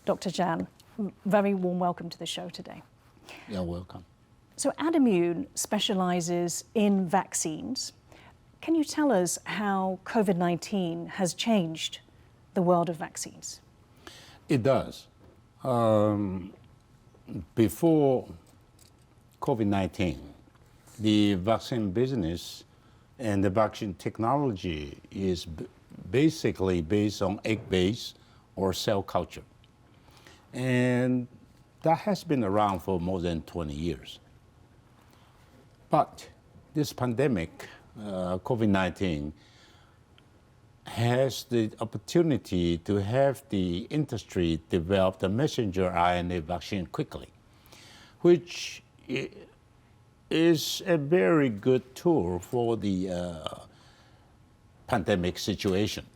Dr. Jan, very warm welcome to the show today. You're welcome. So Adimmune specializes in vaccines. Can you tell us how COVID-19 has changed the world of vaccines? It does. Before COVID-19, the vaccine business and the vaccine technology is basically based on egg-based or cell culture. And that has been around for more than 20 years. But this pandemic, COVID-19, has the opportunity to have the industry develop the messenger RNA vaccine quickly, which is a very good tool for the pandemic situation.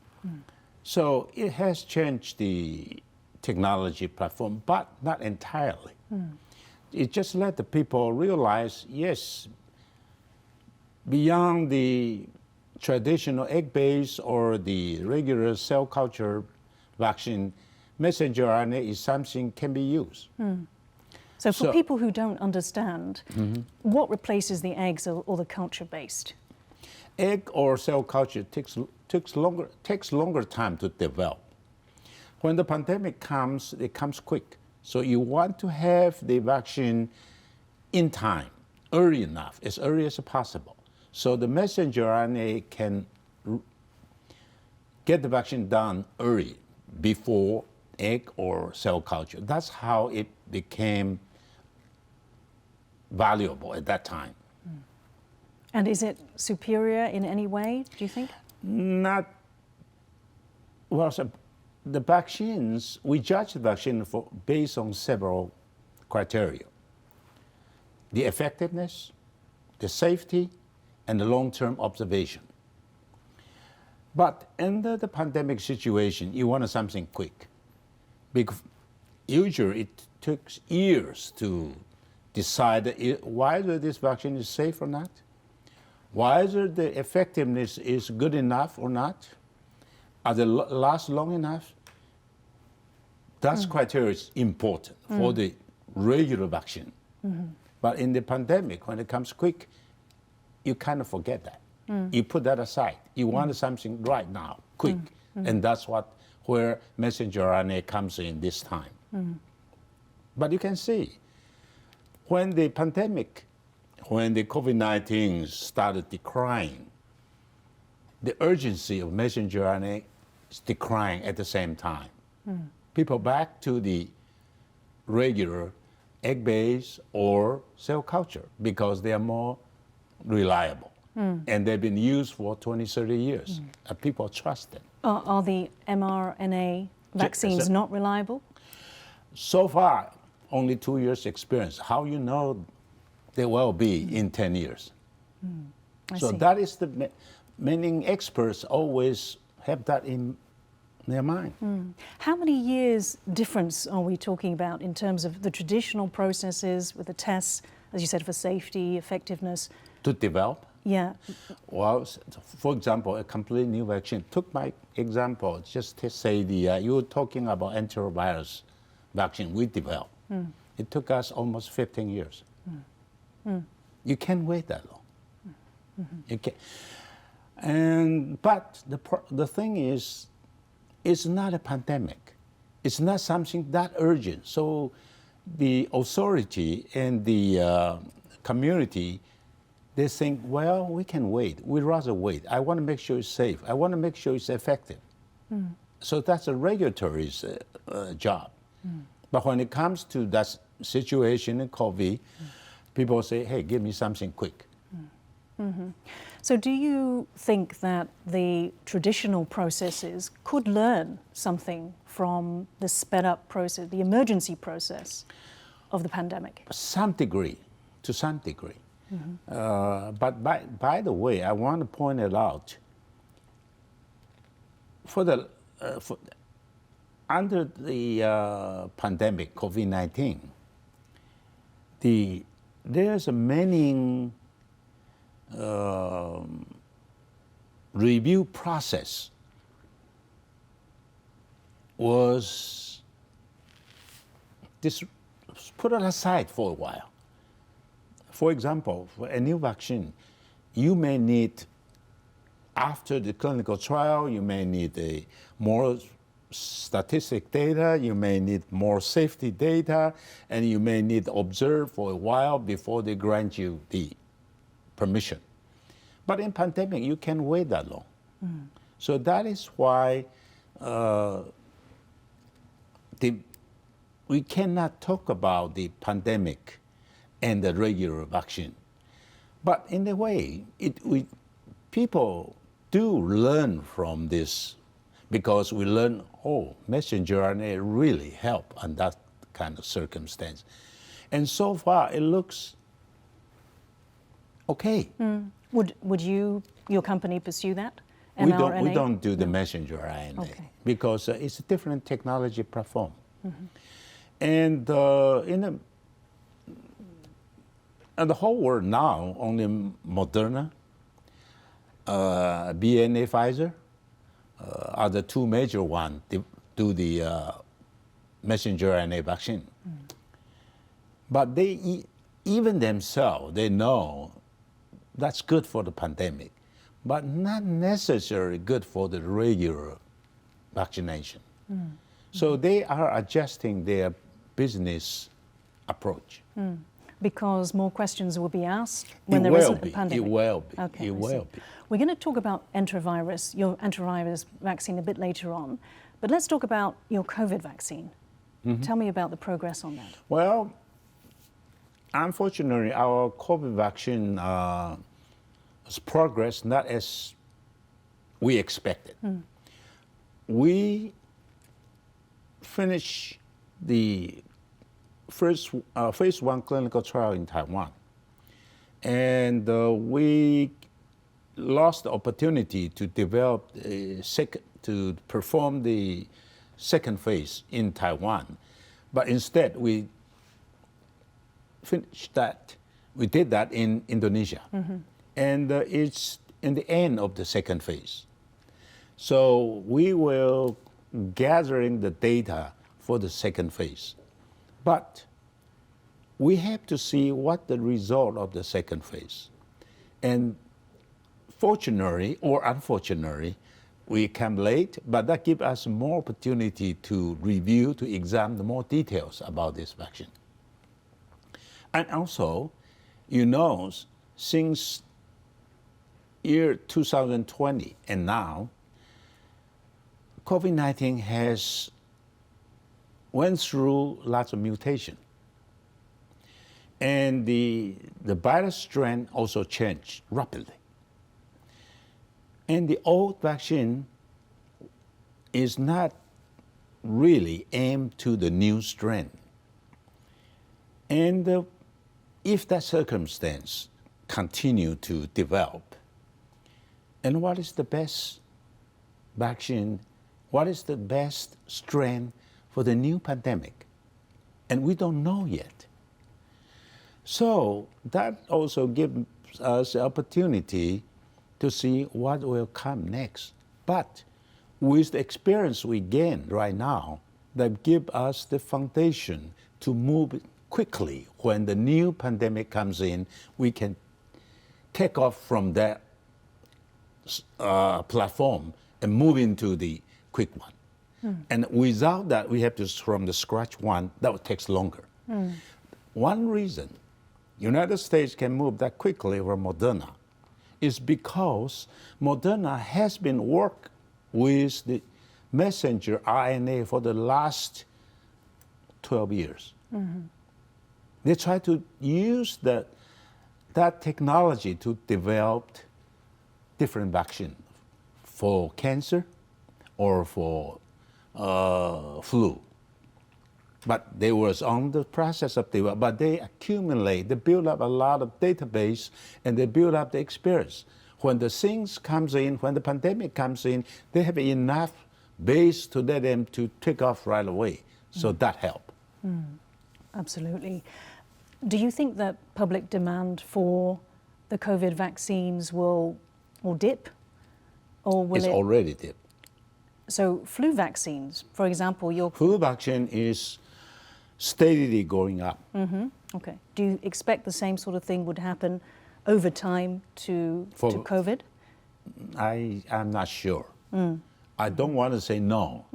So it has changed the technology platform, but not entirely. It just let the people realize, yes, beyond the traditional egg-based or the regular cell culture vaccine, messenger RNA is something can be used. So for people who don't understand, what replaces the eggs or the culture-based? Egg or cell culture takes longer time to develop. When the pandemic comes, it comes quick. So you want to have the vaccine in time, early enough, as early as possible. So the messenger RNA can get the vaccine done early, before egg or cell culture. That's how it became valuable at that time. And is it superior in any way, do you think? Not, well, so the vaccines, we judge the vaccine based on several criteria. The effectiveness, the safety, and the long-term observation. But under the pandemic situation, you want something quick. Because usually it takes years to decide whether this vaccine is safe or not, whether the effectiveness is good enough or not, are they last long enough. That's criteria is important for the regular vaccine. But in the pandemic, when it comes quick, you kind of forget that. You put that aside. You want something right now, quick. And that's where messenger RNA comes in this time. But you can see, when the pandemic, when the COVID-19 started declining, the urgency of messenger RNA is declining at the same time. People back to the regular egg-based or cell culture because they are more reliable. And they've been used for 20, 30 years. And people trust them. Are the mRNA vaccines not reliable? So far, only 2 years experience. How you know they will be in 10 years? So that is the many experts always have that in their mind. How many years difference are we talking about in terms of the traditional processes with the tests, as you said, for safety, effectiveness? To develop? Yeah. Well, for example, a completely new vaccine. Took my example, just to say you were talking about enterovirus vaccine we developed. It took us almost 15 years. You can't wait that long. You can't. But the thing is, it's not a pandemic. It's not something that urgent. So the authority and the community, they think, well, we can wait. We'd rather wait. I want to make sure it's safe. I want to make sure it's effective. So that's a regulatory's job. But when it comes to that situation in COVID, people say, hey, give me something quick. So do you think that the traditional processes could learn something from the sped up process, the emergency process of the pandemic? To some degree. But by the way, I want to point it out. Under the pandemic, COVID-19, there's a many review process was put it aside for a while. For example, for a new vaccine, you may need, after the clinical trial, you may need more statistic data, you may need more safety data, and you may need to observe for a while before they grant you the permission. But in pandemic, you can't wait that long. So that is why we cannot talk about the pandemic and the regular vaccine. But in a way, people do learn from this, because we learn, messenger RNA really help on that kind of circumstance. And so far, it looks okay. Would your company pursue that? We mRNA? don't do the messenger RNA because it's a different technology platform. And in the whole world now, only Moderna, BNA, Pfizer are the two major ones to do the messenger RNA vaccine. But they, even themselves, they know that's good for the pandemic, but not necessarily good for the regular vaccination. So they are adjusting their business approach. Because more questions will be asked when there isn't a pandemic? It will be. Okay, it will be. We're going to talk about enterovirus, your enterovirus vaccine, a bit later on. But let's talk about your COVID vaccine. Tell me about the progress on that. Well, unfortunately, our COVID vaccine has progressed not as we expected. We finished the first phase 1 clinical trial in Taiwan, and we lost the opportunity to develop to perform the second phase in Taiwan, but instead we finished that. We did that in Indonesia, and it's in the end of the second phase. So we will gathering the data for the second phase. But we have to see what the result of the second phase. And fortunately or unfortunately, we came late, but that gives us more opportunity to review, to examine more details about this vaccine. And also, since year 2020 and now, COVID-19 has went through lots of mutation. And the virus strain also changed rapidly. And the old vaccine is not really aimed to the new strain. And if that circumstance continue to develop, and what is the best vaccine, what is the best strain for the new pandemic? And we don't know yet. So that also gives us the opportunity to see what will come next. But with the experience we gain right now, that give us the foundation to move quickly. When the new pandemic comes in, we can take off from that platform and move into the quick one. And without that, we have to from the scratch one, that takes longer. One reason United States can move that quickly over Moderna is because Moderna has been working with the messenger RNA for the last 12 years. They try to use that technology to develop different vaccines for cancer or for flu. But they was on the process of development, but they build up a lot of database, and they build up the experience. When the things comes in, when the pandemic comes in, they have enough base to let them to take off right away. So that helped. Absolutely. Do you think that public demand for the COVID vaccines will dip? Or will It's already dipped. So flu vaccines, for example, Flu vaccine is steadily going up. Okay. Do you expect the same sort of thing would happen over time to COVID? I'm not sure. I don't want to say no,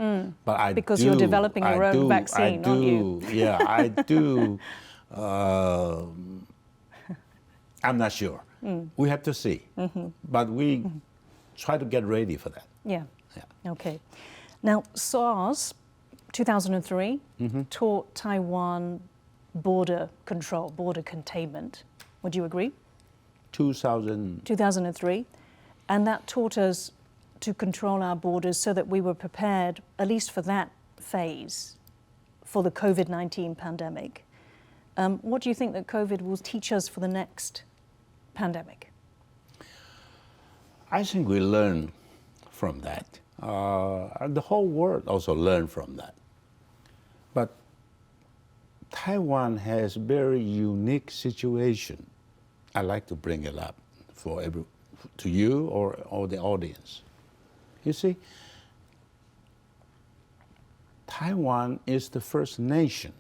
but I Because do. you're developing your own vaccine, aren't you? Yeah, I do. I'm not sure. We have to see. But we try to get ready for that. Yeah. Okay. Now, SARS, 2003, taught Taiwan border control, border containment. Would you agree? 2003. And that taught us to control our borders so that we were prepared, at least for that phase, for the COVID-19 pandemic. What do you think that COVID will teach us for the next pandemic? I think we learn from that. And the whole world also learned from that. But Taiwan has a very unique situation. I like to bring it up to you or the audience. You see, Taiwan is the first nation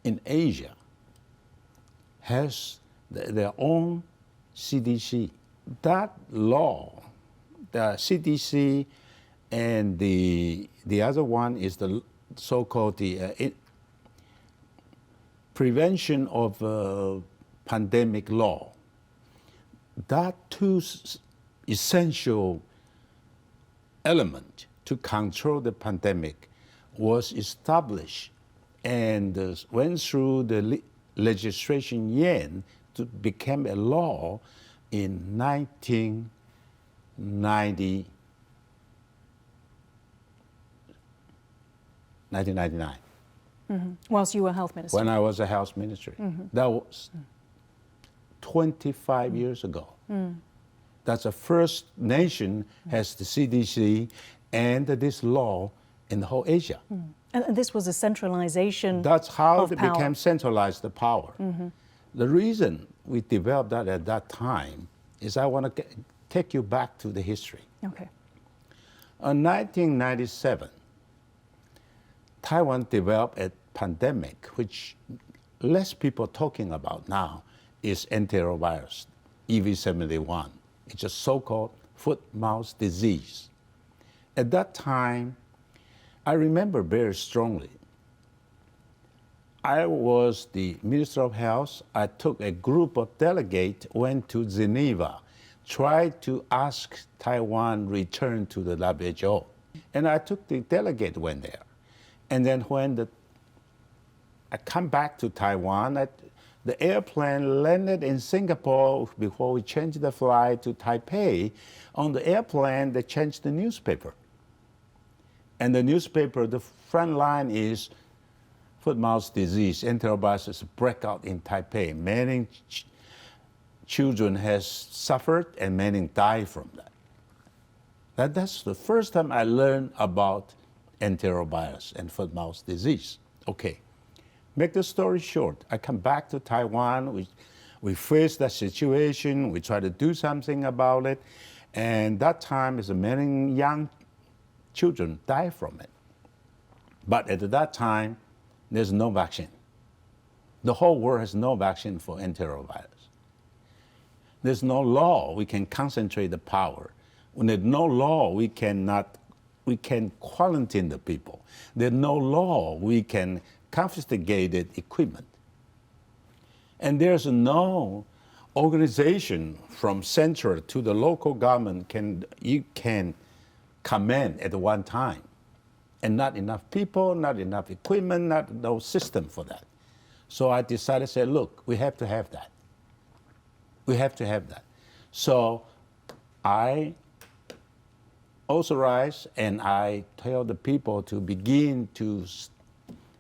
in Asia has their own CDC. That law, the CDC, and the other one is the so-called prevention of pandemic law. That two essential element to control the pandemic was established and went through the legislation Yen to become a law in 1999. Whilst you were health minister? When I was a health minister. That was 25 years ago. That's the first nation has the CDC and this law in the whole Asia. And this was a centralization. That's how of it power. became centralized the power. The reason we developed that at that time is I want to take you back to the history. Okay. In 1997, Taiwan developed a pandemic which less people talking about now is enterovirus, EV71. It's a so-called foot-mouth disease. At that time, I remember very strongly. I was the Minister of Health. I took a group of delegates, went to Geneva, tried to ask Taiwan return to the WHO. And I took the delegate went there. And then when I come back to Taiwan, the airplane landed in Singapore before we changed the flight to Taipei. On the airplane, they changed the newspaper. And the newspaper, the front line is foot-mouth disease, enterovirus breakout in Taipei. Many children has suffered and many died from that. That's the first time I learned about enterovirus and foot-mouth disease. Okay, make the story short. I come back to Taiwan. We face that situation. We try to do something about it. And that time, many young children die from it. But at that time, there's no vaccine. The whole world has no vaccine for enterovirus. There's no law we can concentrate the power. When there's no law, we can quarantine the people. There's no law we can confiscate the equipment. And there's no organization from central to the local government you can command at one time. And not enough people, not enough equipment, no system for that. So I decided to say, look, we have to have that. We have to have that. So I authorize and I tell the people to begin to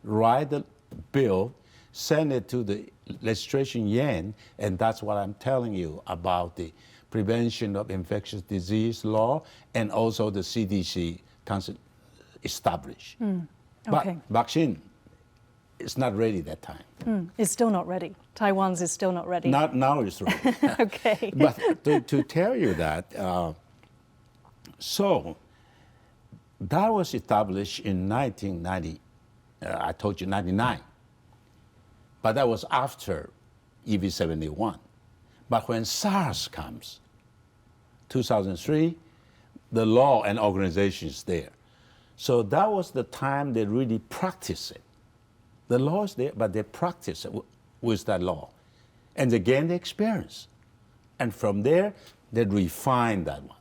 write the bill, send it to the legislation Yen, and that's what I'm telling you about the prevention of infectious disease law and also the CDC established. Okay. But vaccine is not ready that time. It's still not ready. Taiwan's is still not ready. Not now it's ready. Okay. But to tell you that, so that was established in 1990, I told you 99. But that was after EV71. But when SARS comes, 2003, the law and organization is there. So that was the time they really practice it. The law is there, but they practice it with that law. And they gain the experience. And from there, they refine that one.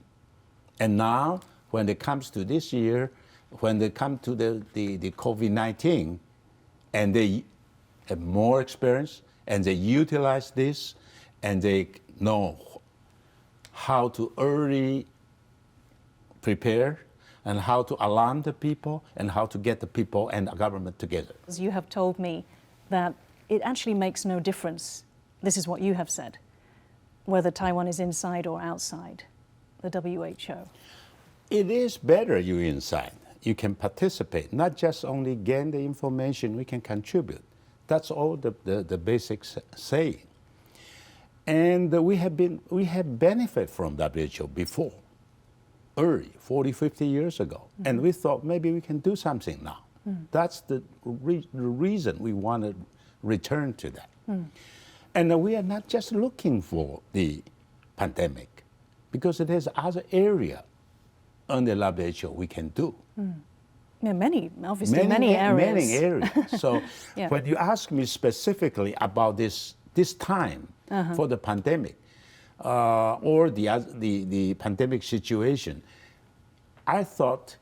And now, when it comes to this year, when they come to the COVID-19, and they have more experience, and they utilize this, and they know how to early prepare, and how to alarm the people, and how to get the people and the government together. You have told me that it actually makes no difference, this is what you have said, whether Taiwan is inside or outside the WHO. It is better you're inside. You can participate, not just only gain the information, we can contribute. That's all the basic saying. And we have benefit from WHO before, early, 40, 50 years ago. Mm-hmm. And we thought maybe we can do something now. Mm. That's the reason we want to return to that. Mm. And we are not just looking for the pandemic, because it has other area under WHO we can do. Mm. Yeah, many areas. Many areas. So yeah. When you ask me specifically about this time for the pandemic or the pandemic situation, I thought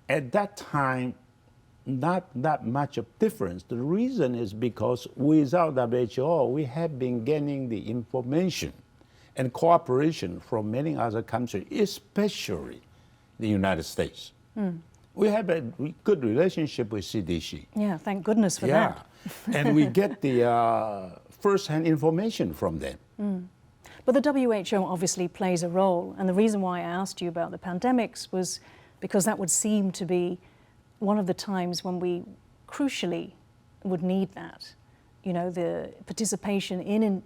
at that time not that much of difference. The reason is because without WHO, we have been gaining the information and cooperation from many other countries, especially the United States. Mm. We have a good relationship with CDC. Yeah, thank goodness for that. And we get the first-hand information from them. Mm. But the WHO obviously plays a role, and the reason why I asked you about the pandemics was because that would seem to be one of the times when we crucially would need that, you know, the participation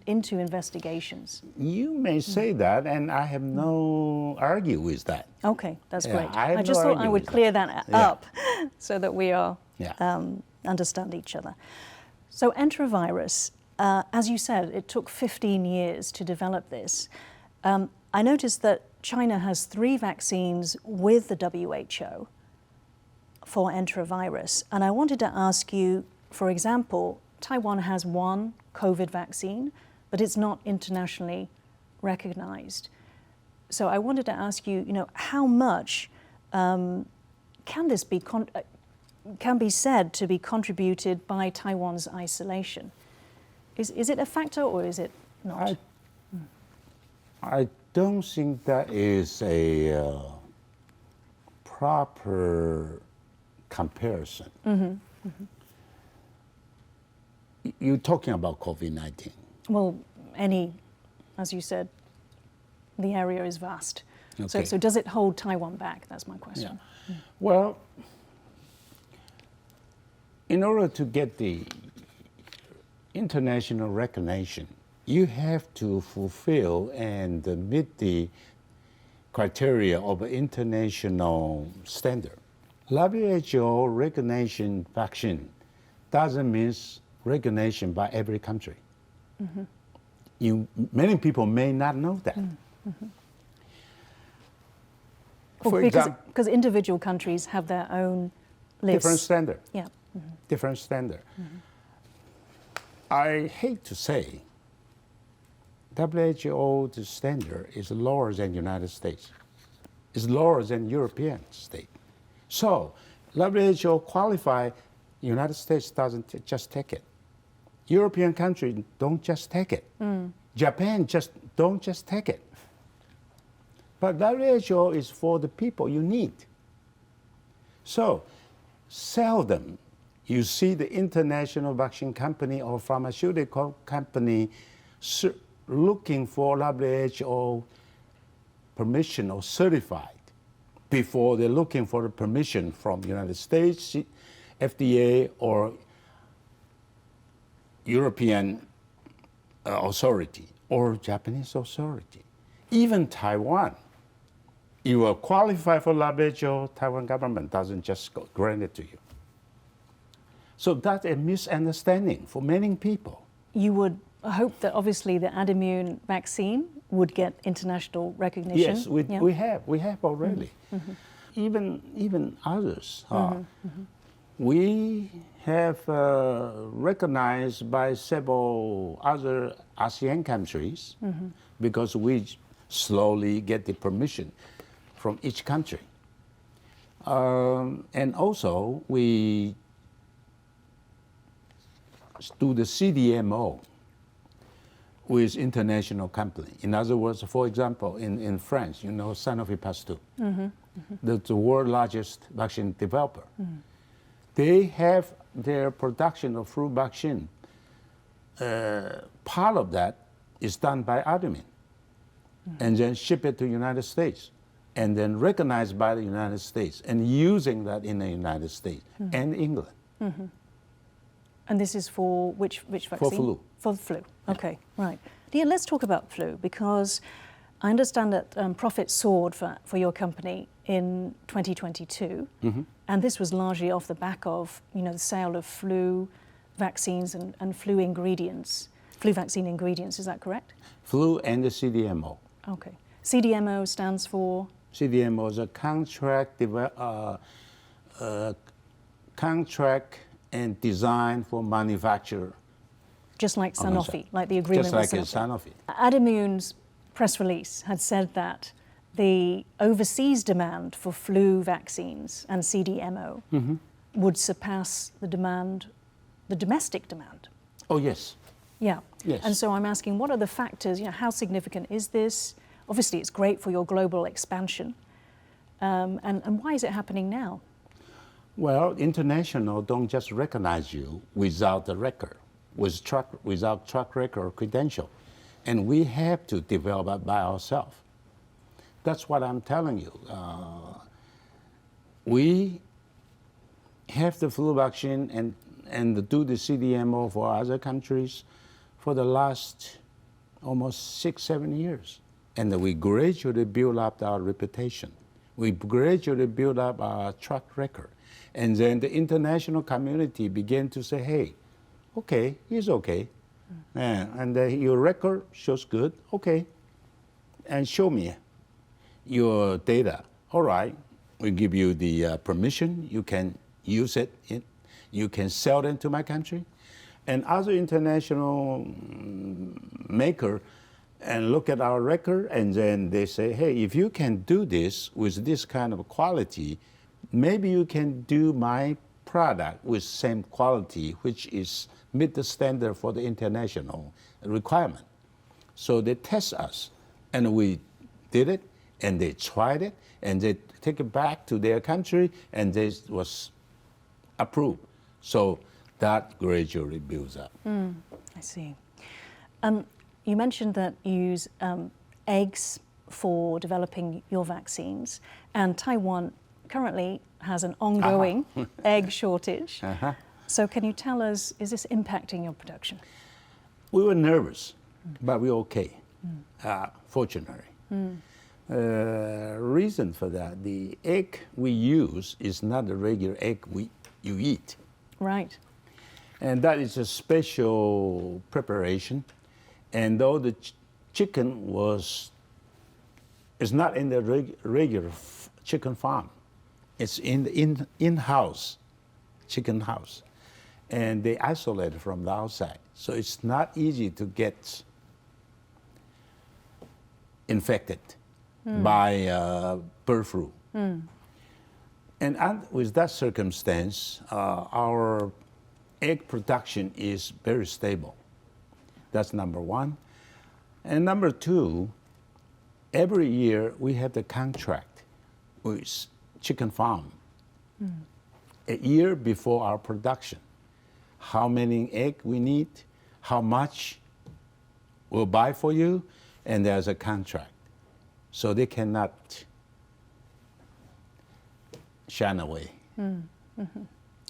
into investigations. You may say that, and I have no argue with that. Okay, that's great. I just thought I would clear that up so that we are understand each other. So enterovirus, as you said, it took 15 years to develop this. I noticed that China has 3 vaccines with the WHO for enterovirus. And I wanted to ask you, for example, Taiwan has 1 COVID vaccine, but it's not internationally recognized. So I wanted to ask you, you know, how much can this be can be said to be contributed by Taiwan's isolation? Is it a factor or is it not? I don't think that is a proper comparison. Mm-hmm. Mm-hmm. You're talking about COVID-19. Well, as you said, the area is vast. Okay. So does it hold Taiwan back? That's my question. Yeah. Well, in order to get the international recognition, you have to fulfill and meet the criteria of an international standard. WHO recognition vaccine doesn't mean recognition by every country. Mm-hmm. Many people may not know that. Mm-hmm. For example, because individual countries have their own lists. Different standard. Yeah. Mm-hmm. Different standard. Mm-hmm. I hate to say, WHO standard is lower than United States. It's lower than European state. So WHO qualify, United States doesn't just take it. European countries don't just take it. Mm. Japan don't just take it. But WHO is for the people you need. So seldom you see the international vaccine company or pharmaceutical company looking for WHO permission or certified before they're looking for the permission from United States, FDA, or European authority or Japanese authority. Even Taiwan, you are qualified for WHO, Taiwan government doesn't just grant it to you. So that's a misunderstanding for many people. You would hope that obviously the Adimmune vaccine would get international recognition. Yes, we have already. Even others. We have recognized by several other ASEAN countries because we slowly get the permission from each country. And also we do the CDMO with international company. In other words, for example, in France, you know Sanofi Pasteur, the world's largest vaccine developer. They have their production of flu vaccine. Part of that is done by Adimmune, and then ship it to the United States, and then recognized by the United States, and using that in the United States and England. And this is for which vaccine? For flu. For the flu. Okay, right. Yeah, let's talk about flu, because I understand that profits soared for your company in 2022, and this was largely off the back of the sale of flu vaccines and flu ingredients, flu vaccine ingredients. Is that correct? Flu and the CDMO. Okay. CDMO stands for? CDMO is a contract and design for manufacture. Just like Sanofi, like the agreement with Sanofi. Sanofi. Adimmune's press release had said that the overseas demand for flu vaccines and CDMO would surpass the domestic demand. Oh, yes. Yeah. Yes. And so I'm asking, what are the factors? How significant is this? Obviously, it's great for your global expansion. And why is it happening now? Well, international don't just recognize you without the record, without track record or credential. And we have to develop it by ourselves. That's what I'm telling you. We have the flu vaccine and do the CDMO for other countries for the last almost 6-7 years. And we gradually build up our reputation. We gradually build up our track record. And then the international community began to say, hey, okay, he's okay. And your record shows good, okay. And show me your data. All right, we give you the permission. You can use it. You can sell it to my country. And other international maker and look at our record, and then they say, hey, if you can do this with this kind of quality, maybe you can do my product with same quality, which is meet the standard for the international requirement. So they test us, and we did it, and they tried it, and they take it back to their country, and this was approved. So that gradually builds up. I see. You mentioned that you use eggs for developing your vaccines, and Taiwan currently has an ongoing egg shortage. So can you tell us, is this impacting your production? We were nervous, but we're okay, fortunately. Reason for that, the egg we use is not the regular egg you eat. Right. And that is a special preparation. And though the chicken is not in the regular chicken farm, it's in the in-house chicken house, and they isolate it from the outside. So it's not easy to get infected by bird flu. And with that circumstance, our egg production is very stable. That's number one. And number two, every year we have the contract with chicken farm a year before our production. How many eggs we need, how much we'll buy for you, and there's a contract. So they cannot shun away.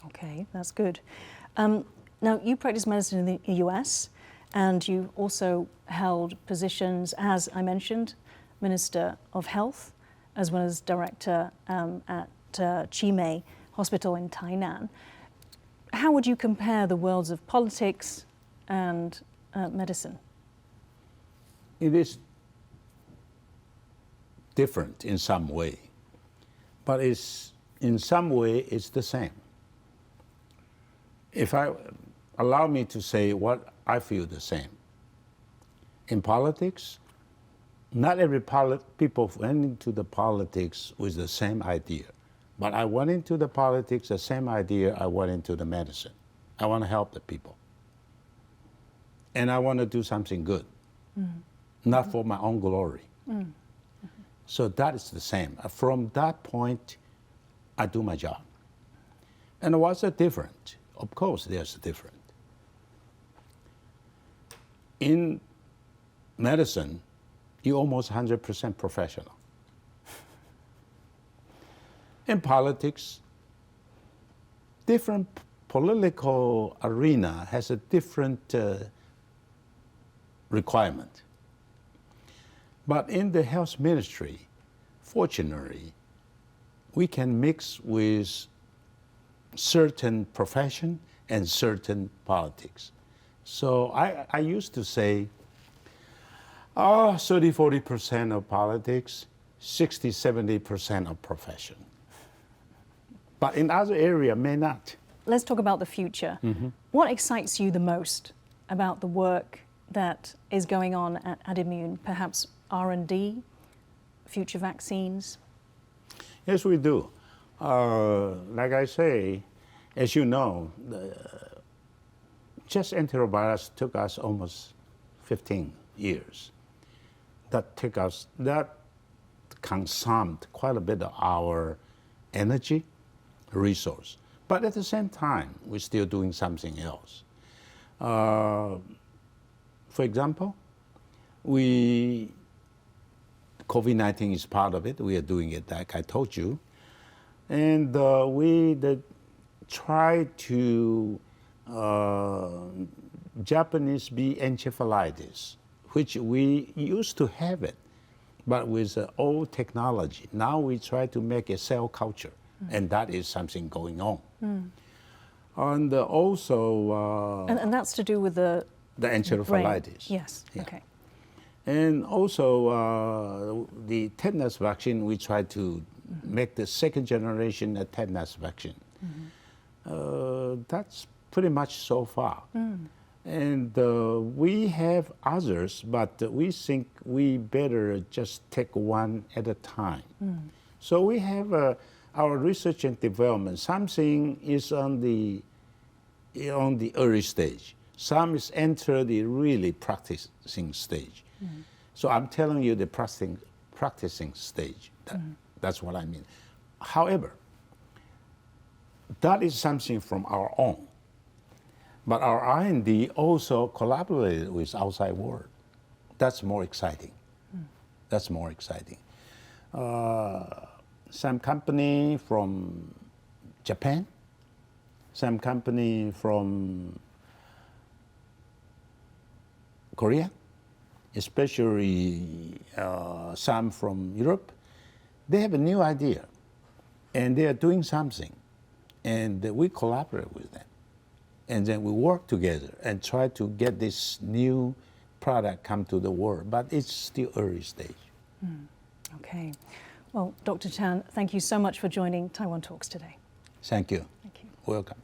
Okay, that's good. Now, you practice medicine in the US, and you also held positions, as I mentioned, Minister of Health, as well as Director at Chi-Hsien Hospital in Tainan. how would you compare the worlds of politics and medicine? It is different in some way, but in some way it's the same. If I allow me to say what I feel the same. In politics, not every people went into the politics with the same idea. But I went into the politics, the same idea I went into the medicine. I want to help the people. And I want to do something good, not for my own glory. So that is the same. From that point, I do my job. And what's the difference? Of course, there's a difference. In medicine, you're almost 100% professional. In politics, different political arena has a different requirement. But in the health ministry, fortunately, we can mix with certain profession and certain politics. So I used to say, 30-40% of politics, 60-70% of profession. But in other areas, may not. Let's talk about the future. What excites you the most about the work that is going on at Adimmune? Perhaps R&D, future vaccines? Yes, we do. Like I say, as you know, just enterovirus took us almost 15 years. That consumed quite a bit of our energy, resource. But at the same time, we're still doing something else. For example, COVID-19 is part of it. We are doing it, like I told you. And we try to Japanese bee encephalitis, which we used to have it, but with old technology. Now we try to make a cell culture, and that is something going on. And also... and that's to do with the encephalitis. Yes, yeah. Okay. And also the tetanus vaccine, we try to make the second generation tetanus vaccine. That's pretty much so far. And we have others, but we think we better just take one at a time. So we have our research and development. Something is on the early stage. Some is enter the really practicing stage. So I'm telling you the practicing stage. That's what I mean. However, that is something from our own. But our R&D also collaborated with outside world. That's more exciting. That's more exciting. Some company from Japan, some company from Korea, especially some from Europe, they have a new idea and they are doing something, and we collaborate with them. And then we work together and try to get this new product come to the world, but it's still early stage. Okay. Well, Dr. Chan, thank you so much for joining Taiwan Talks today. Thank you. Thank you. Welcome.